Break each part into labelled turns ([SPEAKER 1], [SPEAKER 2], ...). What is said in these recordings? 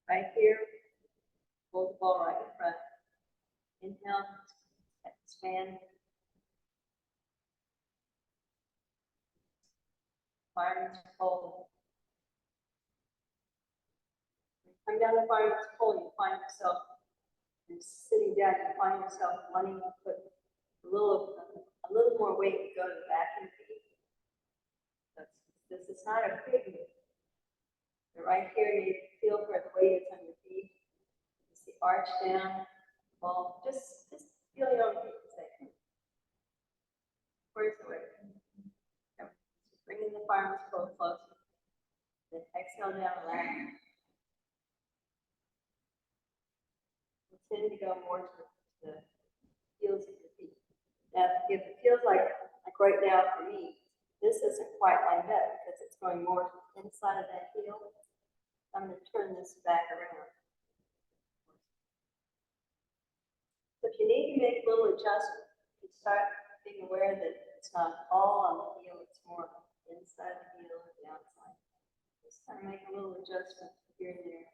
[SPEAKER 1] Right here, hold the ball right in front. Inhale, expand. Fireman's pole. Come down the fireman's pole, you find yourself sitting down, you find yourself wanting to put a little more weight to go to the back of your feet. This is not a big move. But right here, you feel for the weight that's on your feet. You see arch down, ball. Just feel your own feet. Say, where's the weight? Bringing the fireman's pole closer. Then exhale down, relax. Tend to go more to the heels of your feet. Now, if it feels like right now for me, this isn't quite lined up because it's going more to the inside of that heel. I'm going to turn this back around. So if you need to make a little adjustment, you start being aware that it's not all on the heel, it's more inside the heel or the outside. Just kind of make a little adjustment here and there.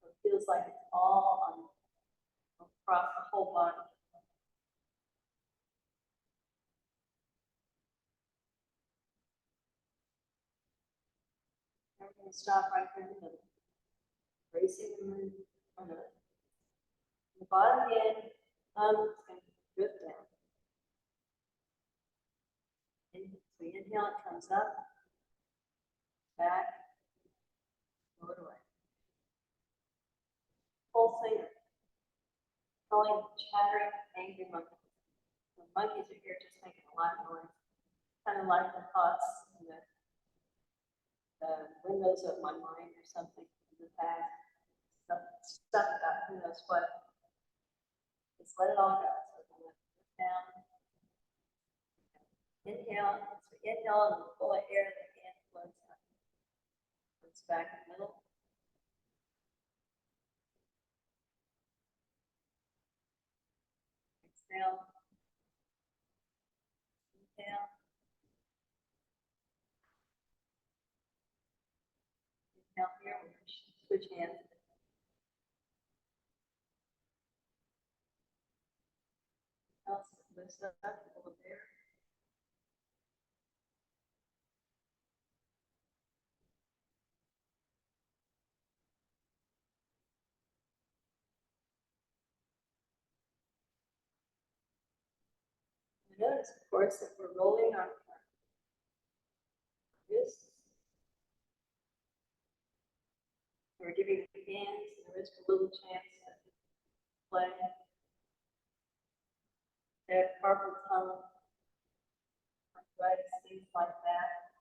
[SPEAKER 1] So it feels like it's all on across the whole body. I'm going to stop right here in the middle. Bracing the moon on the bottom end, is going to drift down. So inhale, it comes up, back, lower away. Pulsing, calling chattering, angry monkeys. The monkeys are here just making a lot of noise, kind of like the thoughts in the windows of my mind or something in the past. Stuff about who knows what. Just let it all go. So we're going to down. Inhale. So inhale and pull of air, the hand floats up. Floats back in the middle. Exhale. Inhale. Inhale here. We're going to switch hands. Lift up, pull of air. Notice, of course, that we're rolling our wrists. We're giving the hands and the wrist a little chance to play. That carpal tunnel, arthritis, things like that.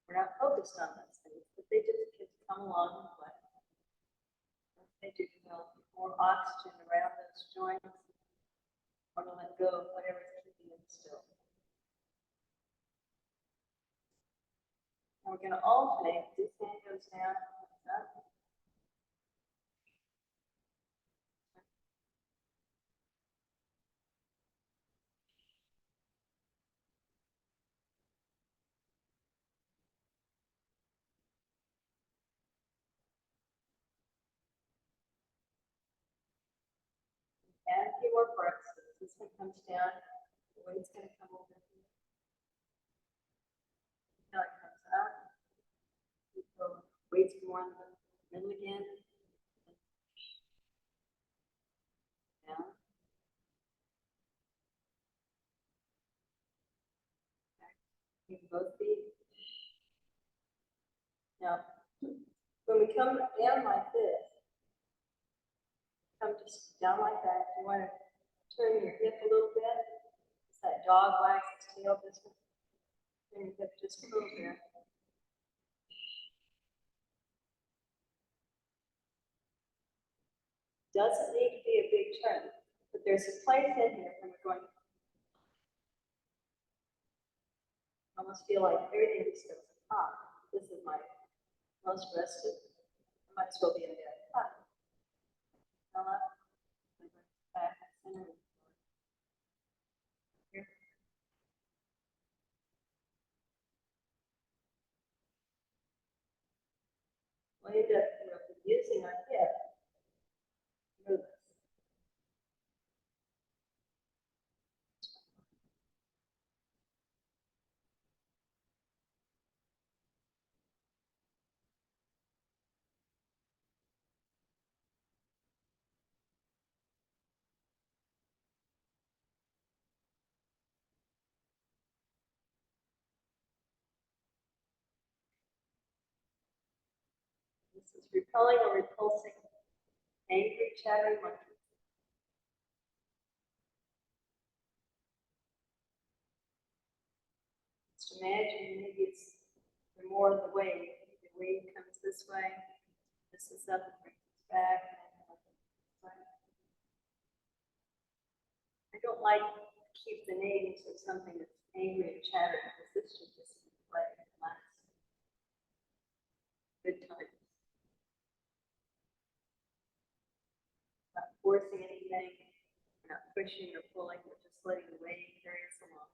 [SPEAKER 1] We're not focused on those things, but they just come along and play. They do develop more oxygen around those joints. Want to let go of whatever's keeping them still. And we're going to alternate. This hand goes down, comes up. Add a few more breaths. This one comes down, the weight's going to come over here. Now it comes up. So weight's more in the middle again. Down. Back. Both feet. Now, when we come down like this, come just down like that. You want to turn your hip a little bit. It's that dog wags its tail this way. Turn your hip just a little bit. Doesn't need to be a big turn, but there's a place in here when we're going. I almost feel like everything just goes up. This is my most rested. I might as well be in there. Up. Back, center. Here. way that we're using our hip. Move this. This is repelling or repulsing angry, chattering monkeys. Just imagine maybe it's more of the wave. The wave comes this way, this is up, and brings us back. I don't like to keep the names of something that's angry and chattering because this should just play and relax. Good times. Not forcing anything, not pushing or pulling, we're just letting the wave carry us along.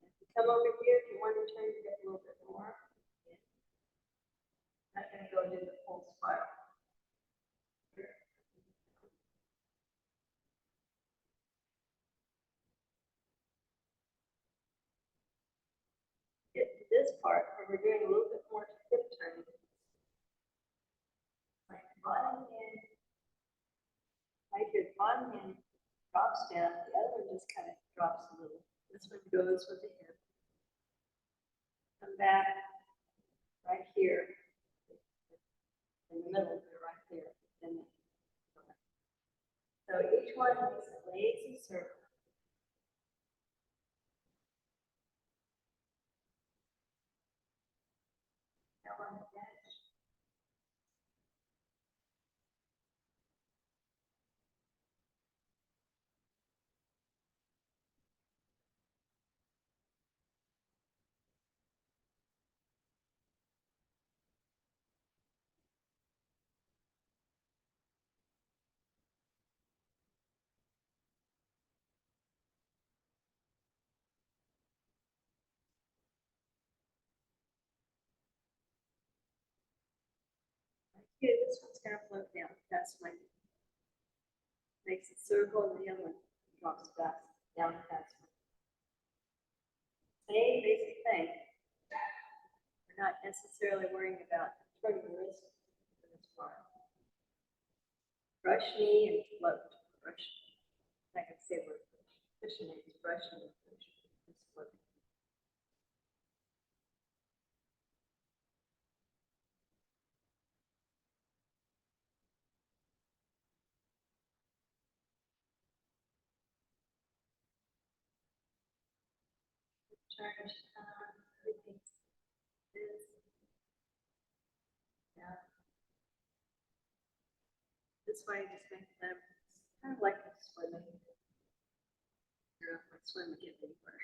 [SPEAKER 1] If you come over here, if you want to turn your head a little bit more, I'm not going to go into the full spiral. Get to this part where we're doing a little bit more hip turning. Like bottom hand, like your bottom hand drops down, the other one just kind of drops a little. This one goes with the hip. Come back right here, in the middle here, right there. And so each one is a lazy circle. Now on the edge. Here, this one's going to float down. That's my makes a circle, and the other one drops back down past me. Same basic thing. We're not necessarily worrying about turning the wrist for this part. Brush knee and float. Brush. I can say we're pushing it, brush knee and push. Just float. Turn, everything. This. Yeah. This way, just make them kind of like swimming. You're not like swimming anywhere.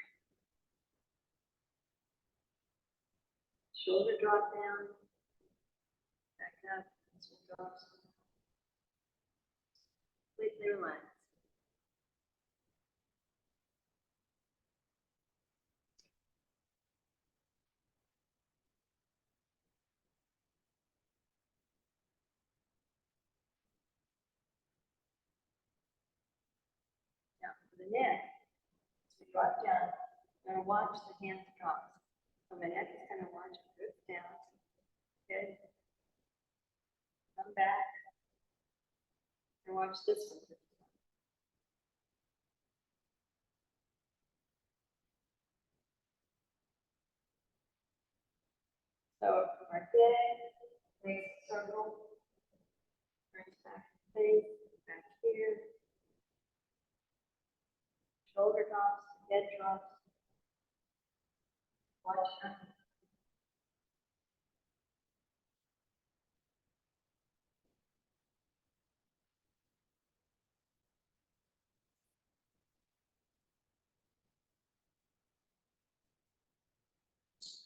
[SPEAKER 1] Shoulder drop down. Back up. This one drops. Completely relax. Now for the neck, as we drop down, I'm going to watch the hands drop. So my neck is going to watch it drift down. Good. Come back. And watch this one drift down. So from our head, makes a circle, turns back to face, back here. Shoulder drops, head drops. Watch them.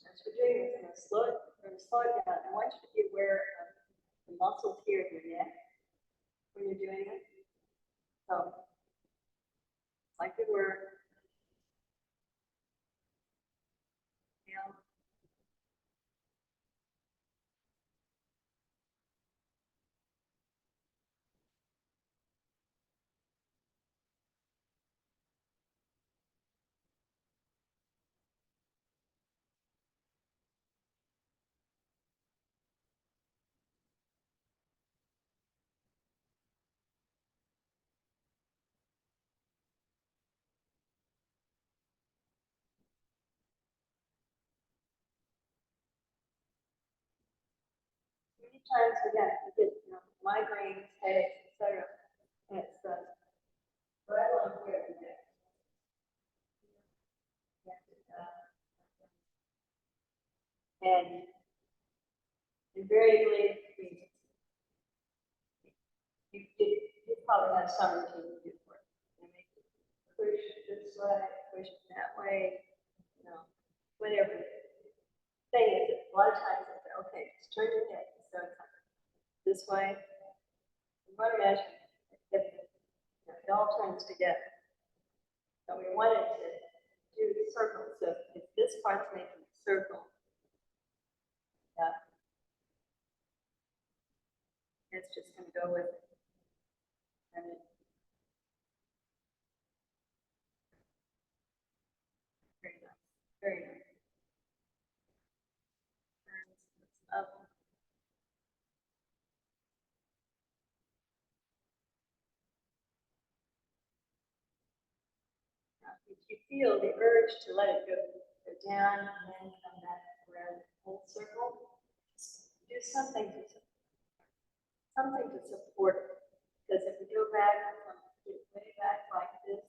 [SPEAKER 1] As we're doing this, we're going to slow it down. I want you to be aware of the muscles here in your neck when you're doing it. times again, you get, you know, migraines, headaches, etc. And it's right along here. And invariably, you probably have some routine to do for it. You make it push this way, push that way, you know, whatever. Thing is, a lot of times I say, okay, just turn your head. So it's like this way. You want to imagine if it all turns together. So we wanted to do the circle. So if this part's making a circle, yeah, it's just going to go with it. And very nice, very nice. Up. Now, if you feel the urge to let it go down and then come back around the whole circle, do something to support it. Because if we go back, way back like this,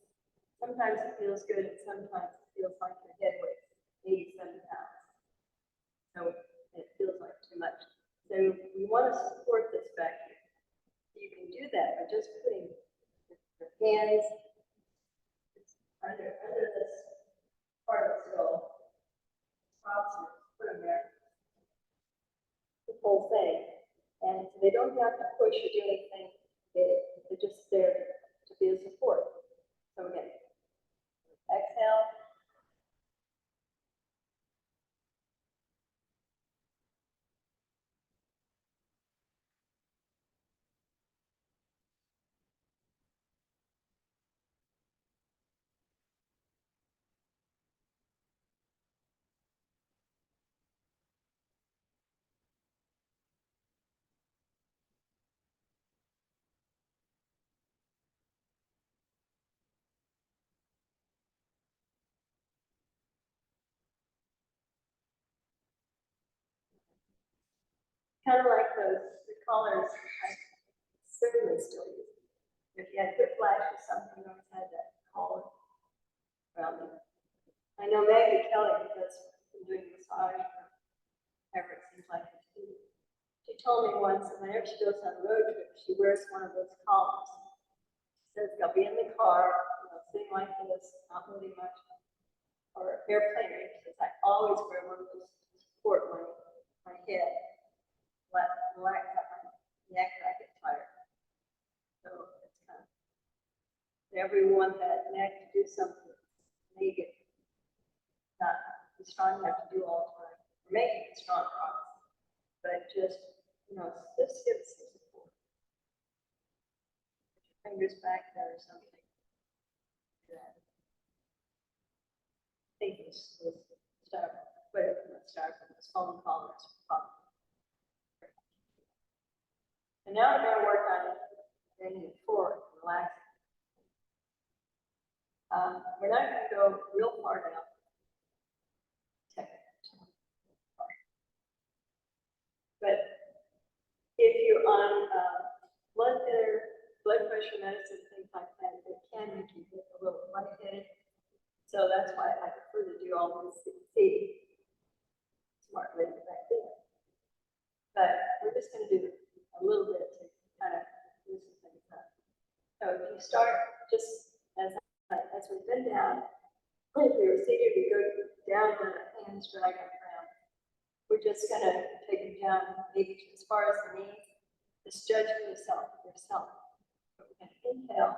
[SPEAKER 1] sometimes it feels good and sometimes it feels like your head weighs 87 pounds. So it feels like too much. So we want to support this back here. So you can do that by just putting your hands under this part of the skull. Put them there. The whole thing. And so they don't have to push or do anything. They're just there to be a support. So again, exhale. Kind of like the collars I certainly still use. If you had whiplash or something, you always had that collar around them. I know Maggie Kelly, because been doing massage forever, it seems like it too. She told me once that whenever she goes on a road trip, she wears one of those collars. She says they'll be in the car, you know, sitting like this, not moving much, or airplane rate. She says I always wear one of those to support my head. Let my neck, I get tired. So it's kind of, whenever you want that neck to do something, make it not be strong enough to do all the time, or make it strong promise, but just, you know, just give some support. Put your fingers back there or something. Yeah. I think this was start, whatever, let's start with this phone call. And now we're going to work on bringing it forward, relaxing. We're not going to go real far down. But if you're on blood thinner, blood pressure medicine, things like that, it can make you get a little lightheaded. So that's why I prefer to do all this see smart lady back there. But we're just going to do a little bit to kind of loosen things up. So if you start just as we bend down, if we were seated, we go down the hands, drag them around. We're just going to take them down maybe as far as the knees. Just judge for yourself. So we're going to inhale.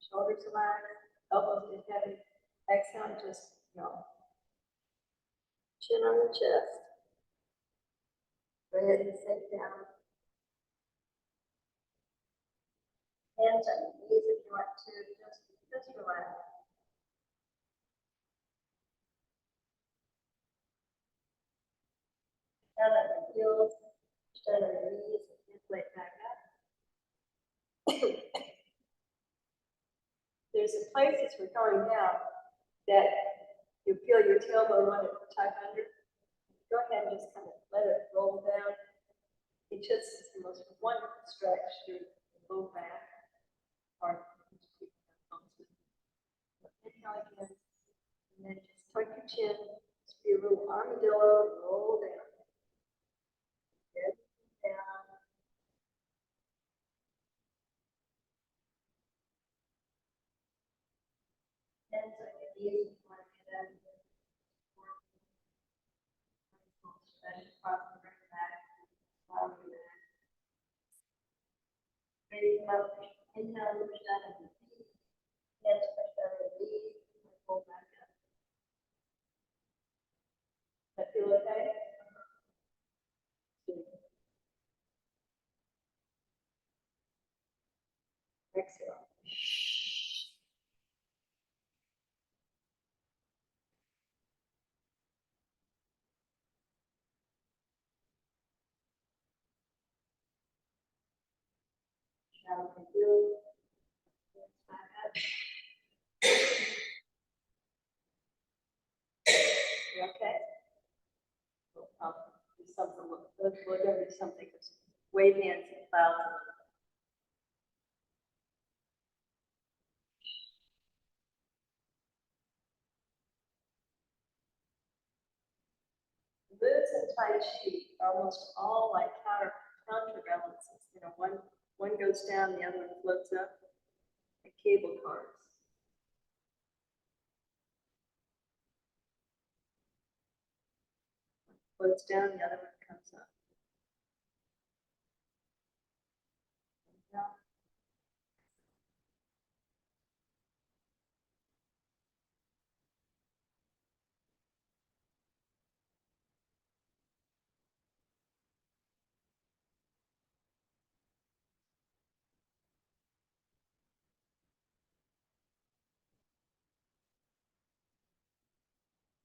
[SPEAKER 1] Shoulders relaxed, elbows get heavy. Exhale, just, you know, chin on the chest. Go ahead and sit down. Hands on your knees if you want to, just relax. Down on your heels, down on your knees, inflate back up. There's some places we're going down that you feel your tailbone want to tuck under. go ahead and just kind of let it roll down. It just is the most wonderful stretch through the low back part. Inhale again, and then just tuck your chin. Just be a little armadillo, roll down. Head down. Hands on your knees, you want to get out. Stretch across the back. Inhale, push down on your feet. Hands push down on your knees. Pull back up. That feel okay? Exhale. Now we feel. Back up. You okay? We'll do something. We're going to do something. Wave hands and cloud. Moves in Tai Chi are almost all like counterbalances. You know, one goes down, the other one floats up, like cable cars. One floats down, the other one comes up. Down.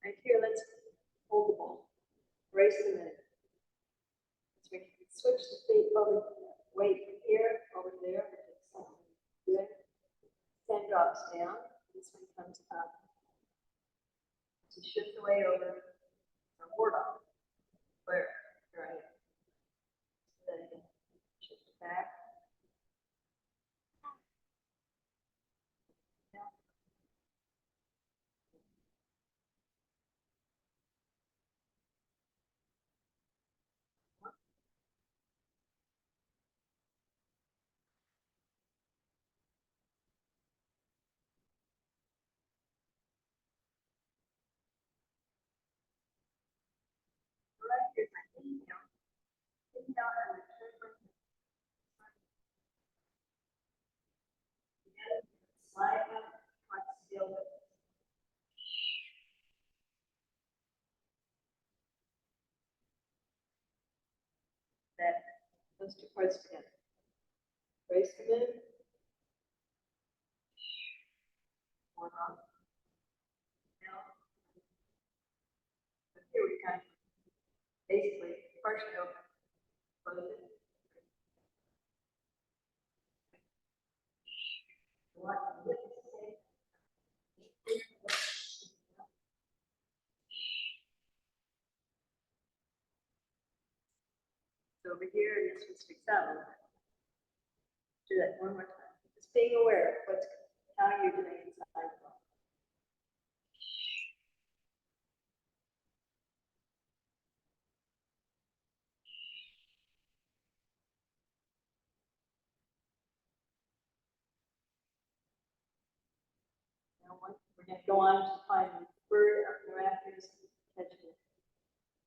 [SPEAKER 1] Right here, let's hold the ball. Brace the minute. So we can switch the feet over, weight from here over there. Good. Then drops down. This one comes up. To shift the weight over or ward off. Where? Right. So then shift it back. Right, here's my inhale. Inhale and return my again. Slide up, try to seal it. That those two parts together. Brace the move. One off. Now, but here we kind of basically partially open. Close it. So over here, and this one sticks out a little bit. Do that one more time. Just being aware of how you're doing inside the ball. Now, we're going to go on to find the bird up the rafters and catch it.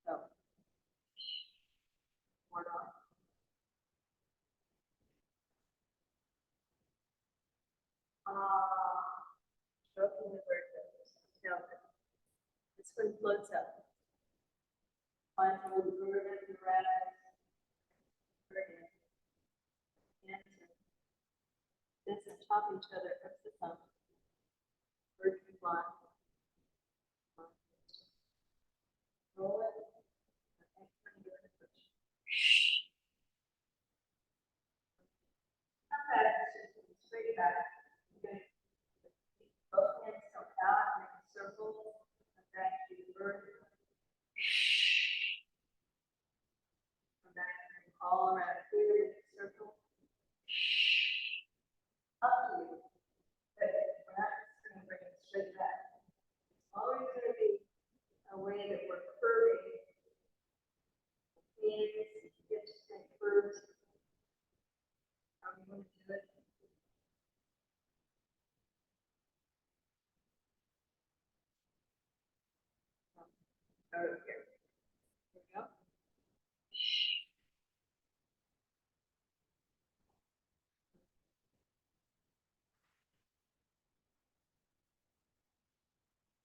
[SPEAKER 1] So, ward off. Stroking the bird feathers. This one floats up. Find the little bird up the rafters. This is top each other up the thumb. Bird can fly. Roll it. Straight back. Okay. Both hands come out, make a circle, and back to the bird. all around here in the circle. Up to you. But we're not just going to bring it straight back. It's always going to be a way that we're curving. Hands, hips, and curves. How do you want to do it? Over here. There we go.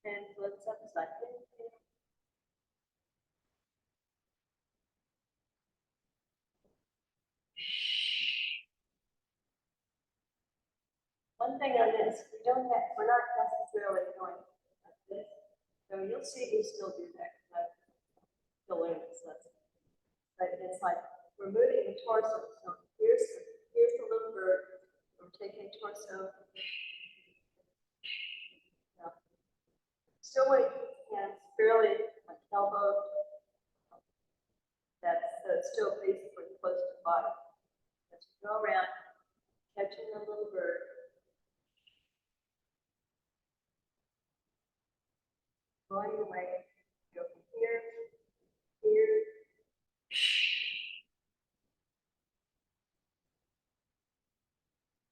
[SPEAKER 1] And let's upside down. One thing on this, we're not necessarily going like this. So you'll see me still do that because I'm still learning this lesson. But it's like we're moving the torso. So here's the little bird. We're taking torso. Now, still want to keep the hands fairly like elbow. That's still basically close to the body. As we go around, catching the little bird. Going away, go from here, here.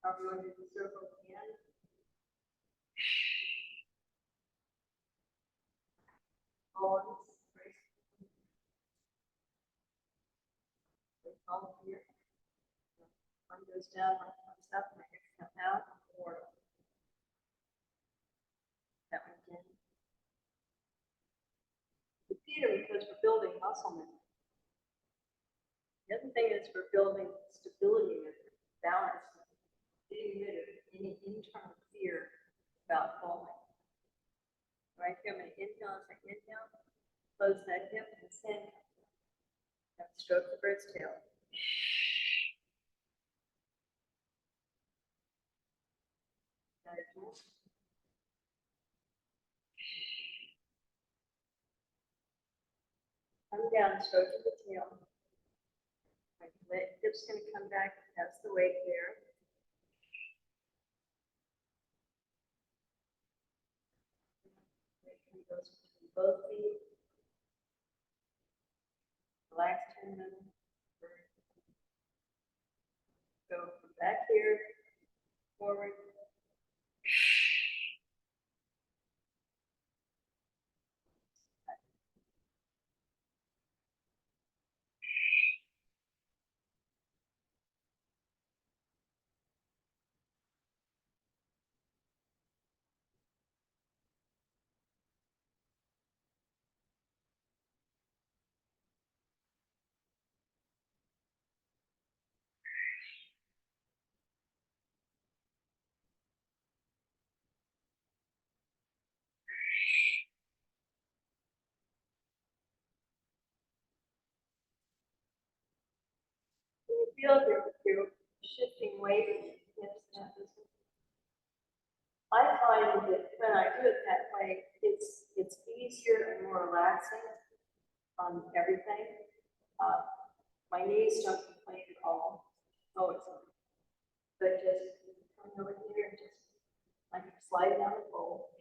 [SPEAKER 1] Are we going to do the circle again? Bones, all here. One goes down, one comes up, my hips come out, or that one again. Repeat it because we're building muscle memory. The other thing is we're building stability and balance, getting rid of any internal fear about falling. Right here, I'm going to inhale as I inhale, close that hip and send. Now stroke the bird's tail. Come down, stroke the tail. My hip's going to come back. That's the weight there. It goes between both feet. Relax tendon. Go from back here, forward. You feel that you're shifting weight in your hips. I find that when I do it that way, it's easier and more relaxing on everything. My knees don't complain at all. Oh, it's fine. But just come over here and just like slide down the pole.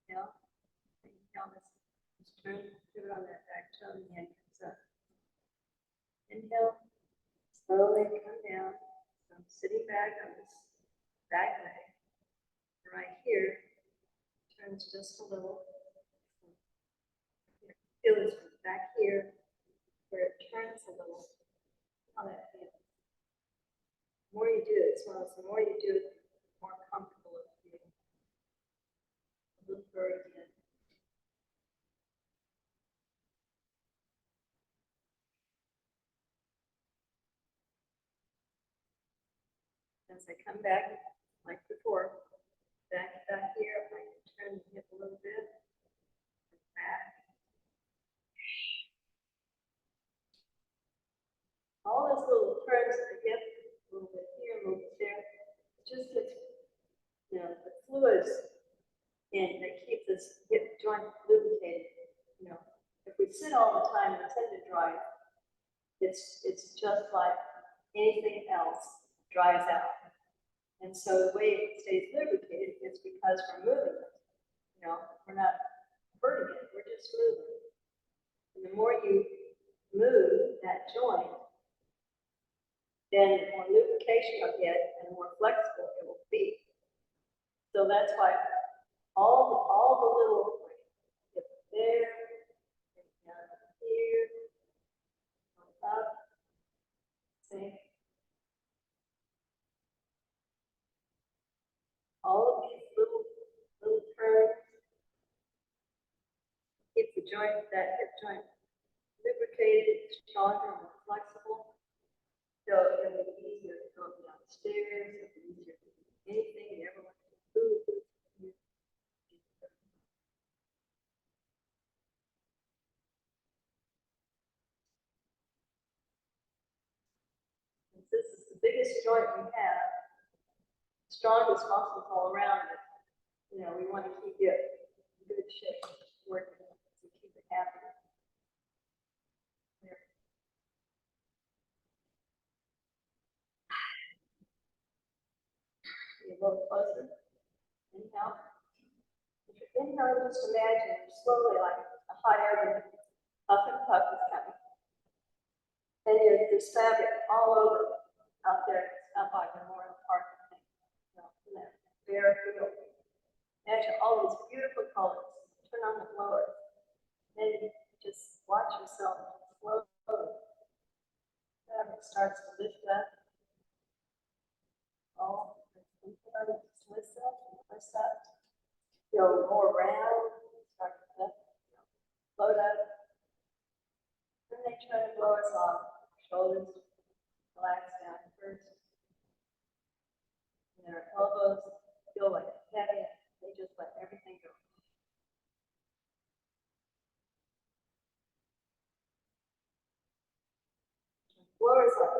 [SPEAKER 1] Yeah. Just turn it on that back toe and the hand comes up. Inhale, slowly come down. So I'm sitting back on this back leg. Right here, turns just a little. Feel this from back here, where it turns a little. How that feels. The more you do it, the more you do it, the more comfortable it feels. A little bird again. As I come back, like before, back here, I can turn the hip a little bit, back. All those little turns of the hip, a little bit here, a little bit there, it just gets, the fluids in that keep this hip joint lubricated, sit all the time and tend to dry, it's just like anything else, dries out. And so the way it stays lubricated is because we're moving it. You know, we're not hurting it, we're just moving it. And the more you move that joint, then the more lubrication you'll get and the more flexible it will be. So that's why all the little, like, there, down here, up, see? All of these little curves keep the joint, that hip joint lubricated, stronger, more flexible. So it'll be easier to go down the stairs, it'll be easier to do anything you ever want to do. Since this is the biggest joint we have, strongest muscles all around it, you know, we want to keep it in good shape, working to keep it happy. There. Be a little closer. Inhale. If you inhale, just imagine slowly, like a hot air balloon, puff and puff is coming. And there's fabric all over out there. It's up by Memorial Park, I think. You know, in that bare field. Imagine all these beautiful colors. Turn on the blower. Then just watch yourself slowly. Fabric starts to lift up. Oh, just lifts up and lifts up. Go more round. Start to lift. Float up. Then they try to blow us off. Shoulders relax down first. And their elbows feel like heavy. They just let everything go. Blowers up.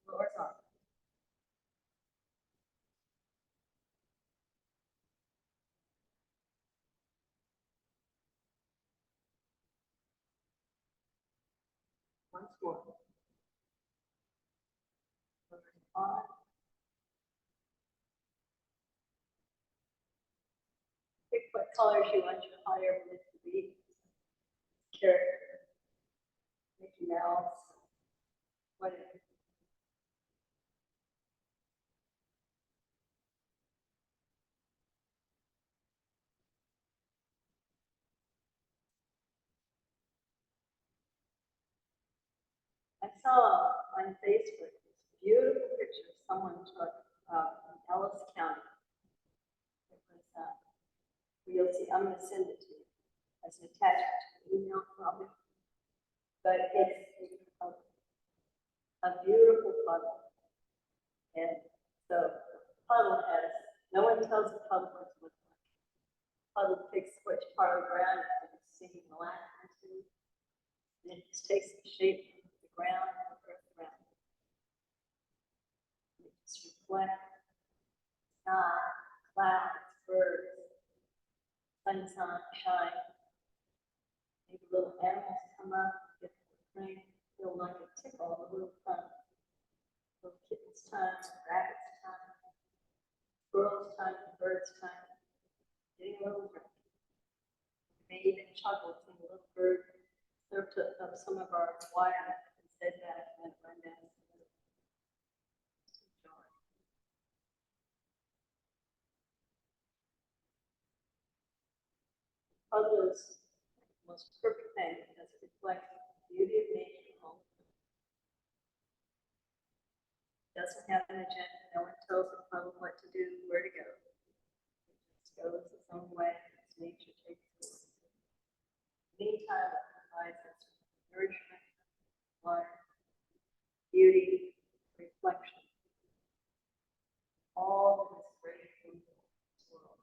[SPEAKER 1] Blowers up. Once more. On. Pick what colors you want your hot air balloon to be. Carrot, Mickey Mouse, whatever. I saw on Facebook this beautiful picture someone took in Ellis County. It was, you'll see, I'm going to send it to you as an attachment to the email probably. But it's a beautiful puddle. And so the puddle has, no one tells the puddle what to look like. Puddle picks which part of the ground it's sinking the last into. And it just takes the shape of the ground and the earth around it. It just reflects sky, clouds, birds, sunshine. Maybe little animals come up, get the rain, feel like a tickle of a little fun. Little kittens' time, rabbits' time, squirrels' time, birds' time. Getting a little drink. Maybe even chuckles when a little bird served up some of our wire and said that and then run down. Puzzle is the most perfect thing because it reflects the beauty of nature. Doesn't have an agenda. No one tells the puzzle what to do, where to go. It just goes its own way as nature takes it. Meantime, it provides us nourishment, water, beauty, reflection. All of this great food in this world.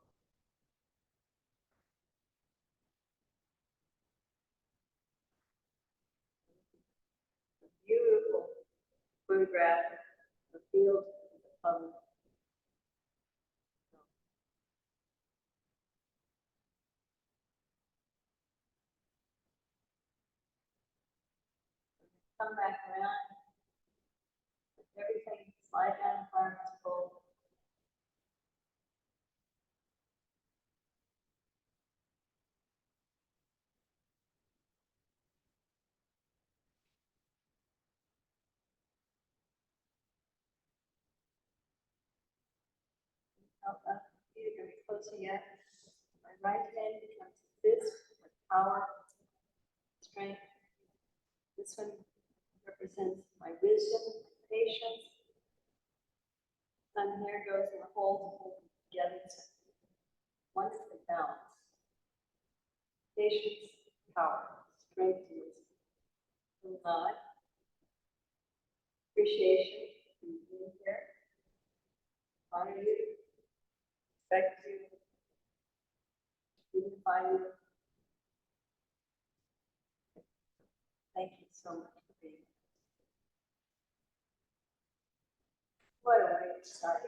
[SPEAKER 1] beautiful photograph of the field of the public. Come back around, everything slide down the fireman's pole. You're going to be closer yet. My right hand becomes this with power, strength. This one represents my wisdom, patience. Thumb here goes in the hole to hold them together. Once the balance. Patience, power, strength, and wisdom. God, appreciation, being here. Honor you, respect you, dignify you. Thank you so much for being here. What a way to start.